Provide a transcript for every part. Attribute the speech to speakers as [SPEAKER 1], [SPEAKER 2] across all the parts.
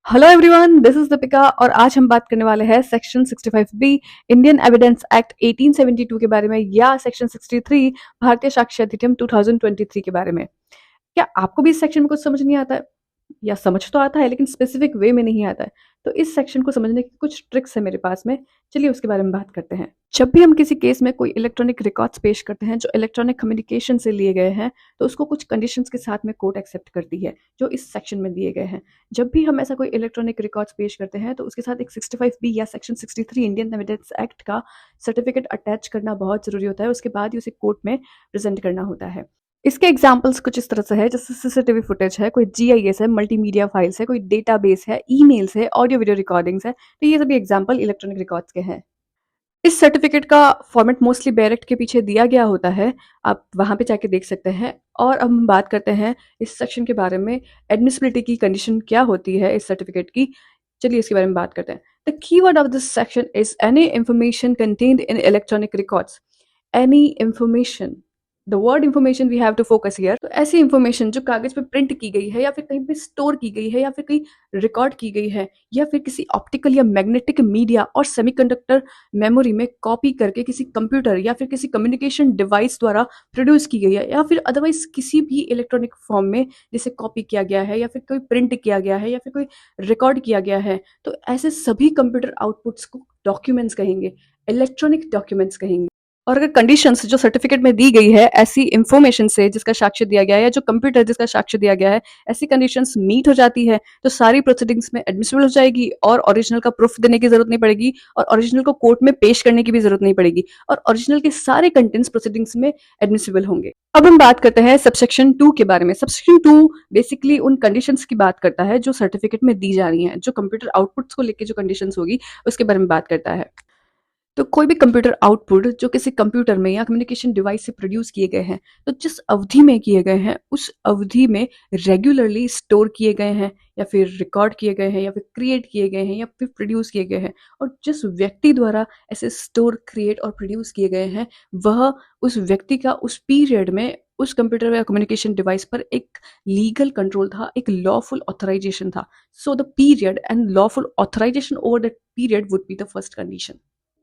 [SPEAKER 1] Hello everyone, this is Deepika और आज हम बात करने वाले हैं section 65 B Indian Evidence Act 1872 के बारे में या सेक्शन 63 भारतीय साक्ष्य अधिनियम 2023 के बारे में। क्या आपको भी इस सेक्शन में कुछ समझ नहीं आता है या समझ तो आता है लेकिन स्पेसिफिक वे में नहीं आता है? तो इस सेक्शन को समझने की कुछ ट्रिक्स है मेरे पास में। चलिए उसके बारे में बात करते हैं। जब भी हम किसी केस में कोई इलेक्ट्रॉनिक रिकॉर्ड्स पेश करते हैं जो इलेक्ट्रॉनिक कम्युनिकेशन से लिए गए हैं, तो उसको कुछ कंडीशंस के साथ में कोर्ट एक्सेप्ट करती है जो इस सेक्शन में दिए गए हैं। जब भी हम ऐसा कोई इलेक्ट्रॉनिक रिकॉर्ड्स पेश करते हैं तो उसके साथ एक 65 बी या सेक्शन 63 इंडियन एविडेंस एक्ट का सर्टिफिकेट अटैच करना बहुत जरूरी होता है। उसके बाद ही उसे कोर्ट में प्रेजेंट करना होता है। इसके एग्जाम्पल्स कुछ इस तरह से है, जैसे सीसीटीवी फुटेज है, कोई जीआईएस है, मल्टीमीडिया फाइल्स है, कोई डेटाबेस है, ईमेल्स है, ऑडियो वीडियो रिकॉर्डिंग्स है। तो ये सभी एग्जाम्पल इलेक्ट्रॉनिक रिकॉर्ड्स के हैं। इस सर्टिफिकेट का फॉर्मेट मोस्टली बैरेक्ट के पीछे दिया गया होता है, आप वहां पे जाके देख सकते हैं। और अब हम बात करते हैं इस सेक्शन के बारे में, एडमिसिबिलिटी की कंडीशन क्या होती है इस सर्टिफिकेट की। चलिए इसके बारे में बात करते हैं। The keyword of this section is any information contained in electronic records. Any information, the word information we have to focus here. तो ऐसी इंफॉर्मेशन जो कागज पे प्रिंट की गई है या फिर कहीं पे स्टोर की गई है या फिर कहीं रिकॉर्ड की गई है या फिर किसी ऑप्टिकल या मैग्नेटिक मीडिया और सेमीकंडक्टर मेमोरी में कॉपी करके किसी कंप्यूटर या फिर किसी कम्युनिकेशन डिवाइस द्वारा प्रोड्यूस की गई है या फिर अदरवाइज किसी भी इलेक्ट्रॉनिक फॉर्म में जिसे कॉपी किया गया है या फिर कोई प्रिंट किया गया है या फिर कोई रिकॉर्ड किया गया है, तो ऐसे सभी कंप्यूटर आउटपुट्स को डॉक्यूमेंट्स कहेंगे, इलेक्ट्रॉनिक डॉक्यूमेंट्स कहेंगे। और अगर कंडीशंस जो सर्टिफिकेट में दी गई है ऐसी इंफॉर्मेशन से जिसका साक्ष्य दिया गया है या जो कंप्यूटर जिसका साक्ष्य दिया गया है, ऐसी कंडीशंस मीट हो जाती है तो सारी प्रोसीडिंग्स में एडमिसिबल हो जाएगी और ओरिजिनल का प्रूफ देने की जरूरत नहीं पड़ेगी और ओरिजिनल को कोर्ट में पेश करने की भी जरूरत नहीं पड़ेगी और ओरिजिनल के सारे कंटेंट्स प्रोसीडिंग्स में एडमिसिबल होंगे। अब हम बात करते हैं सबसेक्शन 2 के बारे में। सबसेक्शन 2 बेसिकली उन कंडीशंस की बात करता है जो सर्टिफिकेट में दी जा रही हैं, जो कंप्यूटर आउटपुट्स को लेकर जो कंडीशंस होगी उसके बारे में बात करता है। तो कोई भी कंप्यूटर आउटपुट जो किसी कंप्यूटर में या कम्युनिकेशन डिवाइस से प्रोड्यूस किए गए हैं, तो जिस अवधि में किए गए हैं उस अवधि में रेगुलरली स्टोर किए गए हैं या फिर रिकॉर्ड किए गए हैं या फिर क्रिएट किए गए हैं या फिर प्रोड्यूस किए गए हैं, और जिस व्यक्ति द्वारा ऐसे स्टोर, क्रिएट और प्रोड्यूस किए गए हैं वह उस व्यक्ति का उस पीरियड में उस कंप्यूटर या कम्युनिकेशन डिवाइस पर एक लीगल कंट्रोल था, एक लॉफुल ऑथराइजेशन था। So the period and lawful authorization over that period would be the first condition.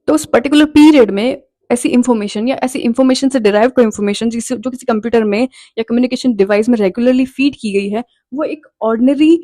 [SPEAKER 1] तो उस पर्टिकुलर पीरियड में ऐसी इंफॉर्मेशन या ऐसी इंफॉर्मेशन से डिराइव कोई इंफॉर्मेशन जो किसी कंप्यूटर में या कम्युनिकेशन डिवाइस में रेगुलरली फीड की गई है, वो एक ऑर्डिनरी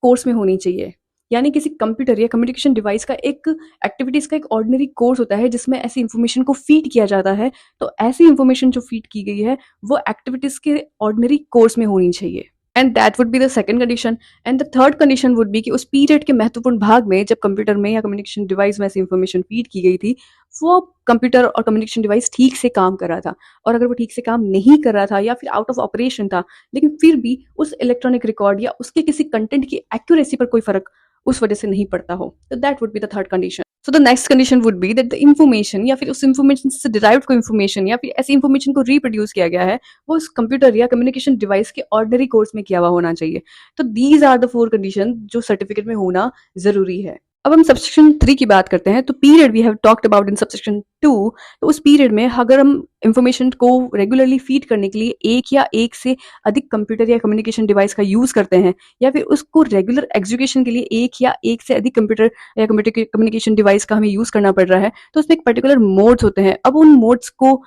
[SPEAKER 1] कोर्स में होनी चाहिए। यानी किसी कंप्यूटर या कम्युनिकेशन डिवाइस का एक एक्टिविटीज का एक ऑर्डिनरी कोर्स होता है जिसमें ऐसी इंफॉर्मेशन को फीड किया जाता है। तो ऐसी इंफॉर्मेशन जो फीड की गई है वो एक्टिविटीज के ऑर्डिनरी कोर्स में होनी चाहिए। And that would be the second condition. And the third condition would be कि उस पीरियड के महत्वपूर्ण भाग में जब कंप्यूटर में या कम्युनिकेशन डिवाइस में ऐसी इंफॉर्मेशन फीड की गई थी, वो कंप्यूटर और कम्युनिकेशन डिवाइस ठीक से काम कर रहा था। और अगर वो ठीक से काम नहीं कर रहा था या फिर आउट ऑफ ऑपरेशन था, लेकिन फिर भी उस इलेक्ट्रॉनिक रिकॉर्ड या उसके किसी कंटेंट की एक्यूरेसी पर कोई फर्क उस वजह से नहीं पड़ता हो, तो that would be the third condition. So the next condition would be that the information या फिर उस इंफॉर्मेशन से डिराइव्ड कोई इंफॉर्मेशन या फिर ऐसी इंफॉर्मेशन को रिप्रोड्यूस किया गया है वो उस कंप्यूटर या कम्युनिकेशन डिवाइस के ऑर्डिनरी कोर्स में किया हुआ होना चाहिए। तो दीज आर द 4 कंडीशन जो सर्टिफिकेट में होना जरूरी है। अब हम सबसेक्शन 3 की बात करते हैं। तो period we have talked about in subsection 2। तो उस पीरियड में अगर हम इंफॉर्मेशन को रेगुलरली फीड करने के लिए एक या एक से अधिक कंप्यूटर या कम्युनिकेशन डिवाइस का यूज करते हैं या फिर उसको रेगुलर एग्जीक्यूशन के लिए एक या एक से अधिक कंप्यूटर या कम्युनिकेशन डिवाइस का हमें यूज करना पड़ रहा है, तो उसमें एक पर्टिकुलर मोड्स होते हैं। अब उन मोड्स को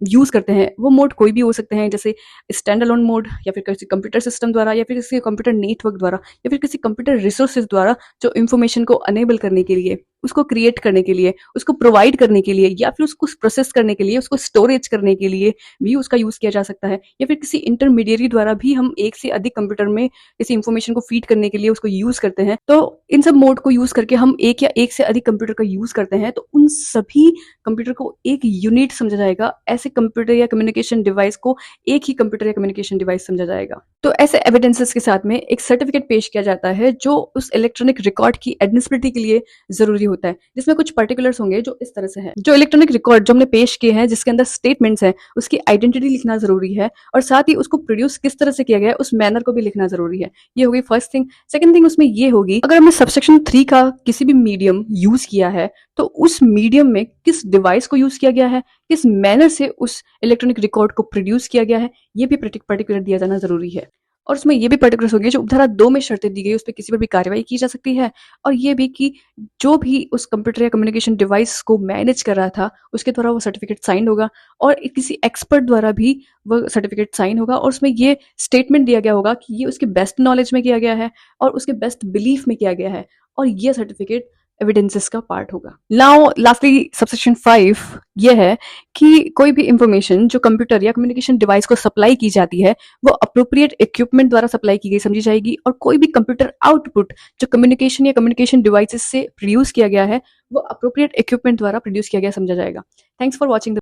[SPEAKER 1] यूज करते हैं, वो मोड कोई भी हो सकते हैं, जैसे स्टैंड अलोन मोड या फिर किसी कंप्यूटर सिस्टम द्वारा या फिर किसी कंप्यूटर नेटवर्क द्वारा या फिर किसी कंप्यूटर रिसोर्सेज द्वारा जो इंफॉर्मेशन को अनेबल करने के लिए, उसको क्रिएट करने के लिए, उसको प्रोवाइड करने के लिए या फिर उसको प्रोसेस करने के लिए, उसको स्टोरेज करने के लिए भी उसका यूज किया जा सकता है। या फिर किसी इंटरमीडिएरी द्वारा भी हम एक से अधिक कंप्यूटर में किसी इंफॉर्मेशन को फीड करने के लिए उसको यूज करते हैं। तो इन सब मोड को यूज करके हम एक या एक से अधिक कंप्यूटर का यूज करते हैं, तो उन सभी कंप्यूटर को एक यूनिट समझा जाएगा। ऐसे कंप्यूटर या कम्युनिकेशन डिवाइस को एक ही कंप्यूटर या कम्युनिकेशन डिवाइस समझा जाएगा। तो ऐसे एविडेंसेस के साथ में एक सर्टिफिकेट पेश किया जाता है जो उस इलेक्ट्रॉनिक रिकॉर्ड की एडमिसिबिलिटी के लिए जरूरी होता है, जिसमें कुछ पर्टिकुलर्स होंगे जो इस तरह से है। जो इलेक्ट्रॉनिक रिकॉर्ड जो हमने पेश किए हैं जिसके अंदर स्टेटमेंट्स हैं, उसकी आइडेंटिटी लिखना जरूरी है और साथ ही उसको प्रोड्यूस किस तरह से किया गया है उस मैनर को भी लिखना जरूरी है। ये होगी फर्स्ट थिंग। सेकंड थिंग उसमें ये होगी, अगर हमने सबसेक्शन 3 का किसी भी मीडियम यूज किया है तो उस मीडियम में किस डिवाइस को यूज किया गया है, किस मैनर से उस इलेक्ट्रॉनिक रिकॉर्ड को प्रोड्यूस किया गया है, ये भी पर्टिकुलर दिया जाना जरूरी है। और उसमें ये भी पर्टिकुलर्स होंगे जो उपधारा 2 में शर्तें दी गई उस पे किसी पर भी कार्रवाई की जा सकती है, और ये भी कि जो भी उस कंप्यूटर या कम्युनिकेशन डिवाइस को मैनेज कर रहा था उसके द्वारा वो सर्टिफिकेट साइन होगा, और किसी एक्सपर्ट द्वारा भी वो सर्टिफिकेट साइन होगा, और उसमें ये स्टेटमेंट दिया गया होगा कि ये उसके बेस्ट नॉलेज में किया गया है और उसके बेस्ट बिलीफ में किया गया है, और ये सर्टिफिकेट एविडेंसेस का पार्ट होगा। नाउ लास्टली सबसेक्शन 5 ये है कि कोई भी इंफॉर्मेशन जो कंप्यूटर या कम्युनिकेशन डिवाइस को सप्लाई की जाती है वो अप्रोप्रिएट इक्विपमेंट द्वारा सप्लाई की गई समझी जाएगी, और कोई भी कंप्यूटर आउटपुट जो कम्युनिकेशन या कम्युनिकेशन डिवाइसेस से प्रोड्यूस किया गया है वो अप्रोप्रिएट इक्विपमेंट द्वारा प्रोड्यूस किया गया समझा जाएगा। Thanks for watching.